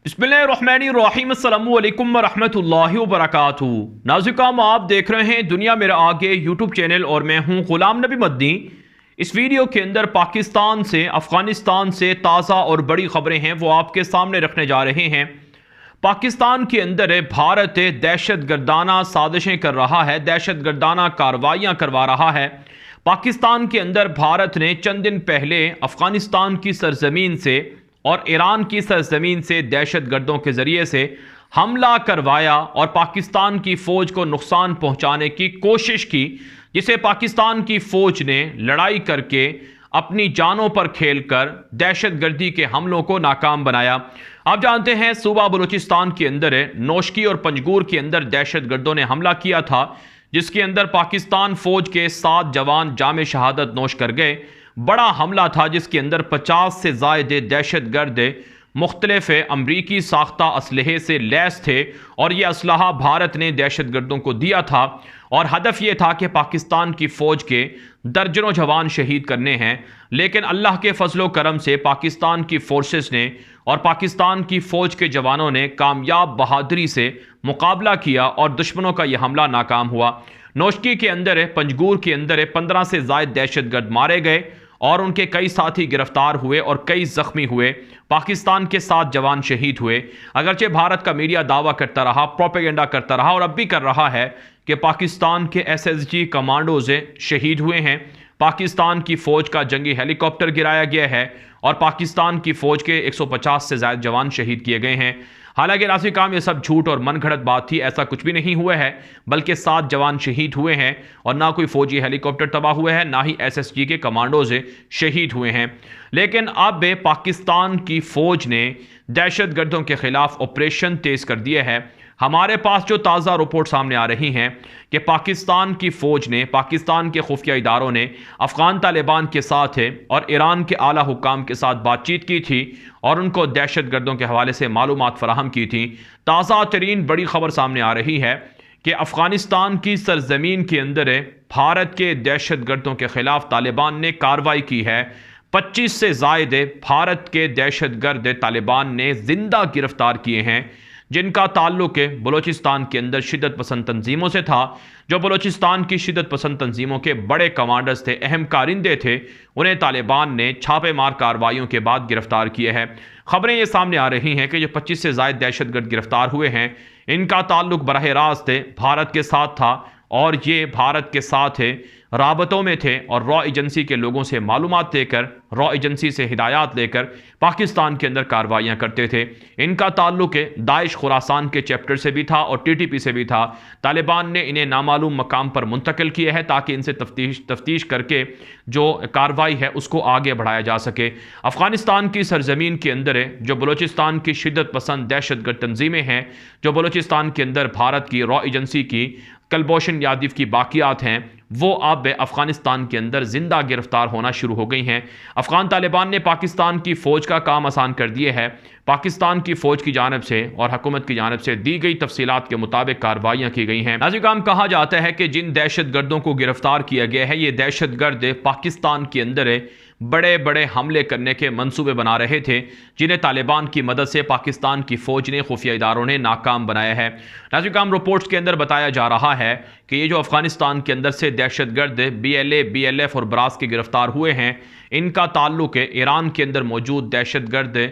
बिस्मिल्लाहिर्रहमानिर्रहीम अस्सलामु अलैकुम वरहमतुल्लाहि वबरकातुहू। नाज़िकाम, आप देख रहे हैं दुनिया मेरे आगे यूट्यूब चैनल और मैं हूं गुलाम नबी मदनी। इस वीडियो के अंदर पाकिस्तान से अफ़गानिस्तान से ताज़ा और बड़ी ख़बरें हैं वो आपके सामने रखने जा रहे हैं। पाकिस्तान के अंदर भारत दहशत गर्दाना साजिशें कर रहा है, दहशत गर्दाना कार्रवाइयाँ करवा रहा है। पाकिस्तान के अंदर भारत ने चंद दिन पहले अफ़गानिस्तान की सरजमीन से और ईरान की सरजमीन से दहशत गर्दों के ज़रिए से हमला करवाया और पाकिस्तान की फ़ौज को नुकसान पहुंचाने की कोशिश की, जिसे पाकिस्तान की फ़ौज ने लड़ाई करके अपनी जानों पर खेलकर दहशत गर्दी के हमलों को नाकाम बनाया। आप जानते हैं सूबा बलूचिस्तान के अंदर नौशकी और पंजगूर के अंदर दहशत गर्दों ने हमला किया था, जिसके अंदर पाकिस्तान फ़ौज के 7 जवान जाम शहादत नोश कर गए। बड़ा हमला था जिसके अंदर 50 से ज़ायद दहशत गर्द मुख्तलिफ अमरीकी साख्ता असलहे से लैस थे और यह असलहा भारत ने दहशत गर्दों को दिया था और हदफ यह था कि पाकिस्तान की फ़ौज के दर्जनों जवान शहीद करने हैं। लेकिन अल्लाह के फजलो करम से पाकिस्तान की फोर्सेस ने और पाकिस्तान की फ़ौज के जवानों ने कामयाब बहादुरी से मुकाबला किया और दुश्मनों का यह हमला नाकाम हुआ। नौशकी के अंदर पंजगूर के अंदर 15 से ज़ायद दहशत गर्द मारे गए और उनके कई साथी गिरफ्तार हुए और कई जख्मी हुए। पाकिस्तान के 7 जवान शहीद हुए। अगरचे भारत का मीडिया दावा करता रहा, प्रोपेगेंडा करता रहा और अब भी कर रहा है कि पाकिस्तान के SSG कमांडोज शहीद हुए हैं, पाकिस्तान की फ़ौज का जंगी हेलीकॉप्टर गिराया गया है और पाकिस्तान की फ़ौज के 150 से ज़्यादा जवान शहीद किए गए हैं। हालांकि नाज़िकाम, ये सब झूठ और मनगढ़ंत बात थी, ऐसा कुछ भी नहीं हुआ है, बल्कि 7 जवान शहीद हुए हैं और ना कोई फौजी हेलीकॉप्टर तबाह हुआ है, ना ही SSG के कमांडोज शहीद हुए हैं। लेकिन अब पाकिस्तान की फ़ौज ने दहशत गर्दों के ख़िलाफ़ ऑपरेशन तेज़ कर दिया है। हमारे पास जो ताज़ा रिपोर्ट सामने आ रही हैं कि पाकिस्तान की फ़ौज ने, पाकिस्तान के खुफिया इदारों ने अफ़गान तालिबान के साथ और ईरान के आला हुक्काम के साथ बातचीत की थी और उनको दहशत गर्दों के हवाले से मालूमात फराहम की थी। ताज़ा तरीन बड़ी खबर सामने आ रही है कि अफ़गानिस्तान की सरजमीन के अंदर भारत के दहशत गर्दों के ख़िलाफ़ तालिबान ने कार्रवाई की है। 25 से ज़ायद भारत के दहशत गर्द तालिबान ने जिंदा गिरफ्तार किए हैं, जिनका ताल्लुक बलूचिस्तान के अंदर शिद्दत पसंद तंजीमों से था। जो बलूचिस्तान की शिद्दत पसंद तंजीमों के बड़े कमांडर्स थे, अहम कारिंदे थे, उन्हें तालिबान ने छापेमार कार्रवाइयों के बाद गिरफ्तार किया है। खबरें ये सामने आ रही हैं कि जो 25 से ज़ायद दहशतगर्द गिरफ्तार हुए हैं, इनका ताल्लुक बराह रास्त भारत के साथ था और ये भारत के साथ राबतों में थे और रॉ एजेंसी के लोगों से मालूमात लेकर, रॉ एजेंसी से हिदायत लेकर पाकिस्तान के अंदर कार्रवाइयाँ करते थे। इनका ताल्लुक दाइश खुरासान के चैप्टर से भी था और TTP से भी था। तालिबान ने इन्हें नामालूम मकाम पर मुंतकिल किया है ताकि इनसे तफ्तीश करके जो कार्रवाई है उसको आगे बढ़ाया जा सके। अफ़गानिस्तान की सरजमीन के अंदर जो बलूचिस्तान की शिद्दत पसंद दहशतगर्द तंजीमें हैं, जो बलूचिस्तान के अंदर भारत की रॉ एजेंसी की कलभूषण यादव की बाकियात हैं, वो अब अफ़गानिस्तान के अंदर ज़िंदा गिरफ्तार होना शुरू हो गई हैं। अफ़गान तालिबान ने पाकिस्तान की फ़ौज का काम आसान कर दिया है। पाकिस्तान की फ़ौज की जानब से और हुकूमत की जानब से दी गई तफसीलात के मुताबिक कार्रवाइयाँ की गई हैं। नाज़िकाम, कहा जाता है कि जिन दहशत गर्दों को गिरफ्तार किया गया है, ये दहशत गर्द पाकिस्तान के अंदर बड़े बड़े हमले करने के मंसूबे बना रहे थे, जिन्हें तालिबान की मदद से पाकिस्तान की फ़ौज ने, खुफिया इदारों ने नाकाम बनाया है। नाज़िकाम, रिपोर्ट्स के अंदर बताया जा रहा है कि ये जो अफ़गानिस्तान के अंदर से दहशतगर्द BLA, BLF और ब्रास के गिरफ्तार हुए हैं, इनका ताल्लुक ईरान के अंदर मौजूद दहशतगर्द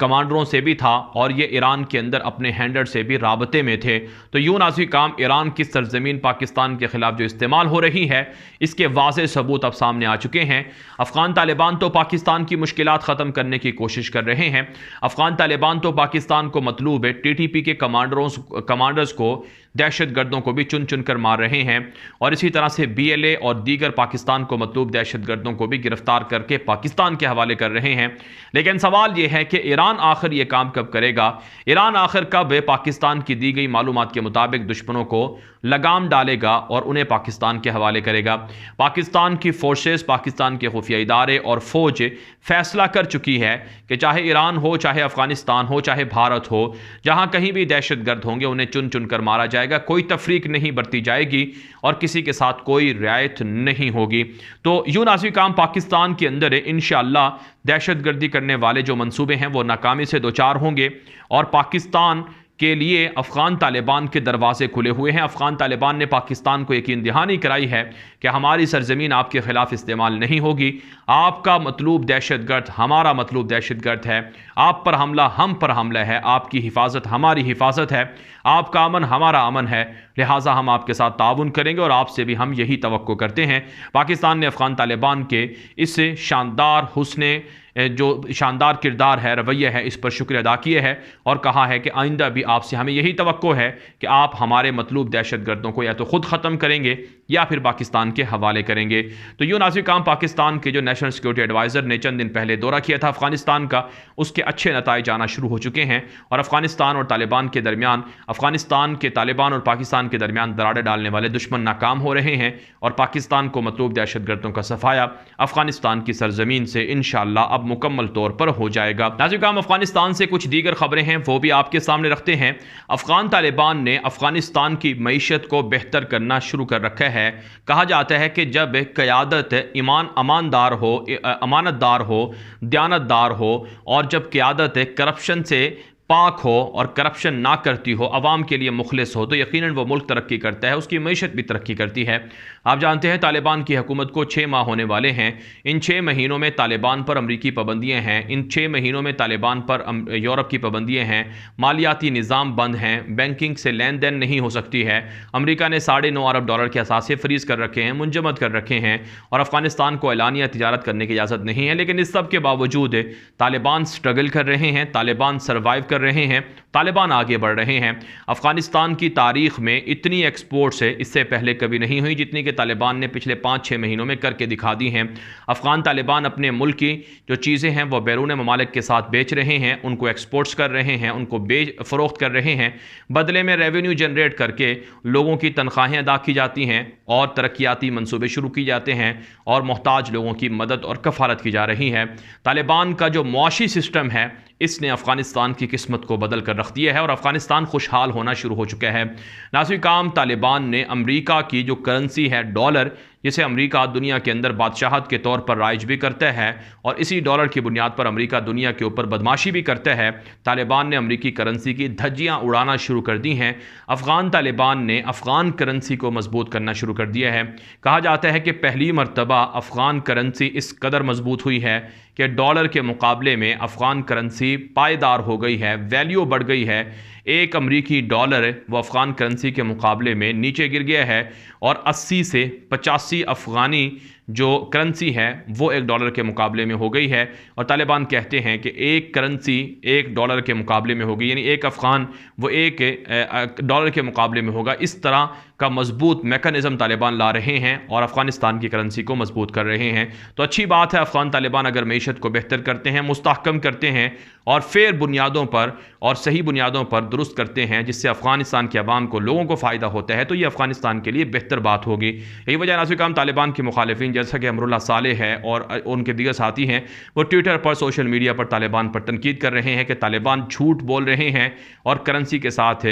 कमांडरों से भी था और ये ईरान के अंदर अपने हैंडर से भी राबते में थे। तो यूं नाज़िकाम, ईरान की सरजमीन पाकिस्तान के ख़िलाफ़ जो इस्तेमाल हो रही है, इसके वाज़ेह सबूत अब सामने आ चुके हैं। अफ़गान तालिबान तो पाकिस्तान की मुश्किलात ख़त्म करने की कोशिश कर रहे हैं। अफ़गान तालिबान तो पाकिस्तान को मतलूब है TTP के कमांडर्स को, दहशत गर्दों को भी चुन चुन कर मार रहे हैं और इसी तरह से BLA और दीगर पाकिस्तान को मतलूब दहशत गर्दों को भी गिरफ्तार करके पाकिस्तान के हवाले कर रहे हैं। लेकिन सवाल यह है कि ईरान आखिर ये काम कब करेगा? ईरान आखिर कब पाकिस्तान की दी गई मालूमात के मुताबिक दुश्मनों को लगाम डालेगा और उन्हें पाकिस्तान के हवाले करेगा? पाकिस्तान की फोर्सेस, पाकिस्तान के खुफिया इदारे और फौज फैसला कर चुकी है कि चाहे ईरान हो, चाहे अफगानिस्तान हो, चाहे भारत हो, जहां कहीं भी दहशत गर्द होंगे उन्हें चुन चुन कर मारा जाएगा। जाएगा, कोई तफरीक नहीं बरती जाएगी और किसी के साथ कोई रियायत नहीं होगी। तो यूं नाज़रीन काम पाकिस्तान के अंदर इंशाअल्लाह दहशतगर्दी करने वाले जो मंसूबे हैं वो नाकामी से दो चार होंगे और पाकिस्तान के लिए अफ़गान तालिबान के दरवाजे खुले हुए हैं। अफ़गान तालिबान ने पाकिस्तान को यकीन दहानी कराई है कि हमारी सरजमीन आपके ख़िलाफ़ इस्तेमाल नहीं होगी, आपका मतलूब दहशतगर्द हमारा मतलूब दहशतगर्द है, आप पर हमला हम पर हमला है, आपकी हिफाजत हमारी हिफाजत है, आपका अमन हमारा अमन है, लिहाजा हम आपके साथ ताउन करेंगे और आपसे भी हम यही तवक्को करते हैं। पाकिस्तान ने अफ़गान तालिबान के इस शानदार हुस्ने जो शानदार किरदार है, रवैया है, इस पर शुक्र अदा किया है और कहा है कि आइंदा भी आपसे हमें यही तवक्को है कि आप हमारे मतलूब दहशतगर्दों को या तो ख़ुद ख़त्म करेंगे या फिर पाकिस्तान के हवाले करेंगे। तो यूँ नाज़रीन काम पाकिस्तान के जो नेशनल सिक्योरिटी एडवाइज़र ने चंद दिन पहले दौरा किया था अफ़गानिस्तान का, उसके अच्छे नताइज आना शुरू हो चुके हैं और अफ़गानिस्तान और तालिबान के दरमियान, अफ़गानिस्तान के तालिबान और पाकिस्तान के दरमियान दरारें डालने वाले दुश्मन नाकाम हो रहे हैं और पाकिस्तान को मतलूब दहशतगर्दों का सफाया अफ़गानिस्तान की सरजमीन से इंशाअल्लाह अब मुकम्मल तौर पर हो जाएगा। नाज़रीन काम अफ़गानिस्तान से कुछ दीगर खबरें हैं वो भी आपके सामने रखते हैं। अफ़गान तालिबान ने अफ़गानिस्तान की मईशत को बेहतर करना शुरू कर रखा है। कहा जाता है कि जब क़यादत अमानदार हो, अमानतदार हो, दयानतदार हो और जब क़यादत करप्शन से पाक हो और करप्शन ना करती हो, अवाम के लिए मुखलिस हो, तो यकीनन वो मुल्क तरक्की करता है, उसकी मईशत भी तरक्की करती है। आप जानते हैं तालिबान की हुकूमत को 6 माह होने वाले हैं। इन 6 महीनों में तालिबान पर अमरीकी पाबंदियाँ हैं, इन 6 महीनों में तालिबान पर यूरोप की पाबंदियाँ हैं, मालियाती निज़ाम बंद हैं, बैंकिंग से लेन देन नहीं हो सकती है। अमरीका ने $9.5 अरब के असासे फ्रीज़ कर रखे हैं, मुंजमद कर रखे हैं और अफ़गानिस्तान को एलानिया तिजारत करने की इजाज़त नहीं है। लेकिन इस सब के बावजूद तालिबान स्ट्रगल कर रहे हैं, तालिबान सर्वाइव कर रहे हैं, तालिबान आगे बढ़ रहे हैं। अफ़गानिस्तान की तारीख़ में इतनी एक्सपोर्ट्स है इससे पहले कभी नहीं हुई जितनी कि तालिबान ने पिछले 5-6 महीनों में करके दिखा दी हैं। अफ़गान तालिबान अपने मुल्क की जो चीज़ें हैं वो बैरून ममालिक के साथ बेच रहे हैं, उनको एक्सपोर्ट्स कर रहे हैं, उनको फ़रोख्त कर रहे हैं, बदले में रेवेन्यू जनरेट करके लोगों की तनख्वाहें अदा की जाती हैं और तरक्याती मनसूबे शुरू किए जाते हैं और मोहताज लोगों की मदद और कफ़ालत की जा रही है। तालिबान का जो मुआशी सिस्टम है इसने अफ़गानिस्तान की किस्मत को बदल कर रख दिया है और अफ़गानिस्तान खुशहाल होना शुरू हो चुका है। नाज़रीन काम तालिबान ने अमरीका की जो करेंसी है डॉलर, जिसे अमरीका दुनिया के अंदर बादशाहत के तौर पर राइज भी करता है और इसी डॉलर की बुनियाद पर अमरीका दुनिया के ऊपर बदमाशी भी करता है, तालिबान ने अमरीकी करेंसी की धज्जियाँ उड़ाना शुरू कर दी हैं। अफ़गान तालिबान ने अफ़गान करेंसी को मजबूत करना शुरू कर दिया है। कहा जाता है कि पहली मरतबा अफ़गान करेंसी इस कदर मजबूत हुई है कि डॉलर के मुकाबले में अफ़गान करेंसी पायदार हो गई है, वैल्यू बढ़ गई है। एक अमरीकी डॉलर वो अफ़गान करेंसी के मुकाबले में नीचे गिर गया है और 80 से 85 अफ़गानी जो करेंसी है वो $1 के मुकाबले में हो गई है और तालिबान कहते हैं कि एक करेंसी $1 के मुकाबले में होगी, यानी एक अफ़गान वो $1 के मुकाबले में होगा। इस तरह का मजबूत मेकनिज़म तालिबान ला रहे हैं और अफ़गानिस्तान की करेंसी को मजबूत कर रहे हैं। तो अच्छी बात है, अफ़गान तालिबान अगर मईशत को बेहतर करते हैं, मुस्तहकम करते हैं और फेर बुनियादों पर और सही बुनियादों पर दुरुस्त करते हैं जिससे अफ़गानिस्तान के अवाम को, लोगों को फ़ायदा होता है, तो ये अफ़गानिस्तान के लिए बेहतर बात होगी। यही वजह नाज़रीन काम तालिबान के मुखालिफिन जैसा कि अमरुल्लाह सालेह है और उनके दीगर साथी हैं, वो ट्विटर पर, सोशल मीडिया पर तालिबान पर तनकीद कर रहे हैं कि तालिबान झूठ बोल रहे हैं और करेंसी के साथ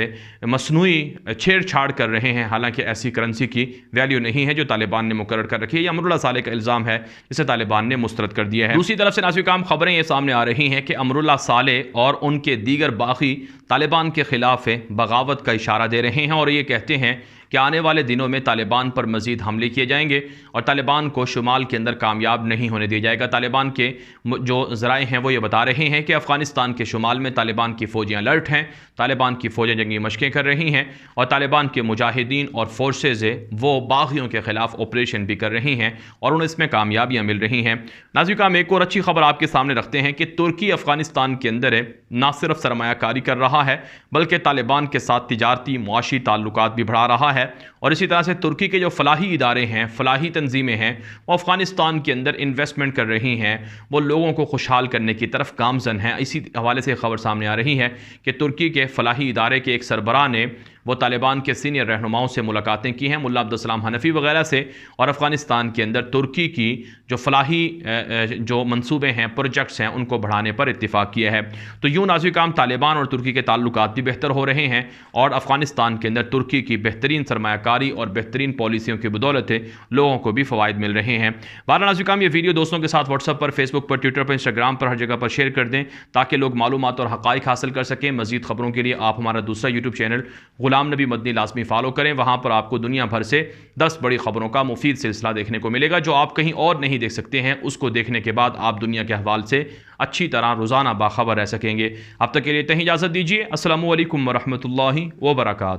मसनूई छेड़छाड़ कर रहे हैं, हालांकि ऐसी करेंसी की वैल्यू नहीं है जो तालिबान ने मुकर्रर कर रखी है। यह अमरुल्लाह सालेह का इल्ज़ाम है, जिसे तालिबान ने मुस्तरद कर दिया है। दूसरी तरफ से नाज़रीन काम खबरें ये सामने आ रही हैं कि अमरुल्लाह सालेह और उनके दीगर बागी तालिबान के ख़िलाफ़ बगावत का इशारा दे रहे हैं और ये कहते हैं कि आने वाले दिनों में तालिबान पर मज़ीद हमले किए जाएंगे और तालिबान को शुमाल के अंदर कामयाब नहीं होने दिया जाएगा। तालिबान के जो ज़राए हैं वो ये बता रहे हैं कि अफ़गानिस्तान के शुमाल में तालिबान की फ़ौजें अलर्ट हैं, तालिबान की फ़ौजें जंगी मशक़ें कर रही हैं और तालिबान के मुजाहिदीन और फोर्सेज़ वो बागियों के ख़िलाफ़ ऑपरेशन भी कर रही हैं और उन्हें इसमें कामयाबियाँ मिल रही हैं। नाज़रीन हम एक और अच्छी खबर आपके सामने रखते हैं कि तुर्की अफ़गानिस्तान के अंदर न सिर्फ सरमायाकारी कर रहा है बल्कि तालिबान के साथ तिजारती मुआशी ताल्लुकात भी बढ़ा रहा है और इसी तरह से तुर्की के जो फलाही इदारे हैं, फलाही तंजीमें हैं, वो अफ़गानिस्तान के अंदर इन्वेस्टमेंट कर रही हैं, वो लोगों को खुशहाल करने की तरफ गामज़न हैं। इसी हवाले से खबर सामने आ रही है कि तुर्की के फलाही इदारे के एक सरबराह ने वो तालिबान के सीनियर रहनुमाओं से मुलाकातें की हैं, मुल्ला अब्दुल सलाम हनफी वगैरह से, और अफ़गानिस्तान के अंदर तुर्की की जो फलाही जो मंसूबे हैं, प्रोजेक्ट्स हैं, उनको बढ़ाने पर इत्तिफाक किया है। तो यूँ नाज़िर-ए-किराम तालिबान और तुर्की के ताल्लुकात भी बेहतर हो रहे हैं और अफ़गानिस्तान के अंदर तुर्की की बेहतरीन सरमायाकारी और बेहतरीन पॉलिसियों की बदौलत लोगों को भी फ़वाइद मिल रहे हैं। बहरहाल नाज़िर-ए-किराम ये वीडियो दोस्तों के साथ व्हाट्सएप पर, फेसबुक पर, ट्विटर पर, इंस्टाग्राम पर, हर जगह पर शेयर कर दें ताकि लोग मालूमात और हक़ाइक़ हासिल कर सकें। मज़ीद ख़बरों के लिए आप हमारा दूसरा यूट्यूब चैनल ग़ुलाम नबी मदनी लाज़मी फ़ॉलो करें। वहाँ पर आपको दुनिया भर से 10 बड़ी ख़बरों का मुफीद सिलसिला देखने को मिलेगा जो आप कहीं और नहीं देख सकते हैं। उसको देखने के बाद आप दुनिया के अहवाल से अच्छी तरह रोज़ाना बाखबर रह सकेंगे। अब तक के लिए इतनी इजाज़त दीजिए। अस्सलामु अलैकुम व रहमतुल्लाहि व बरकातुहू।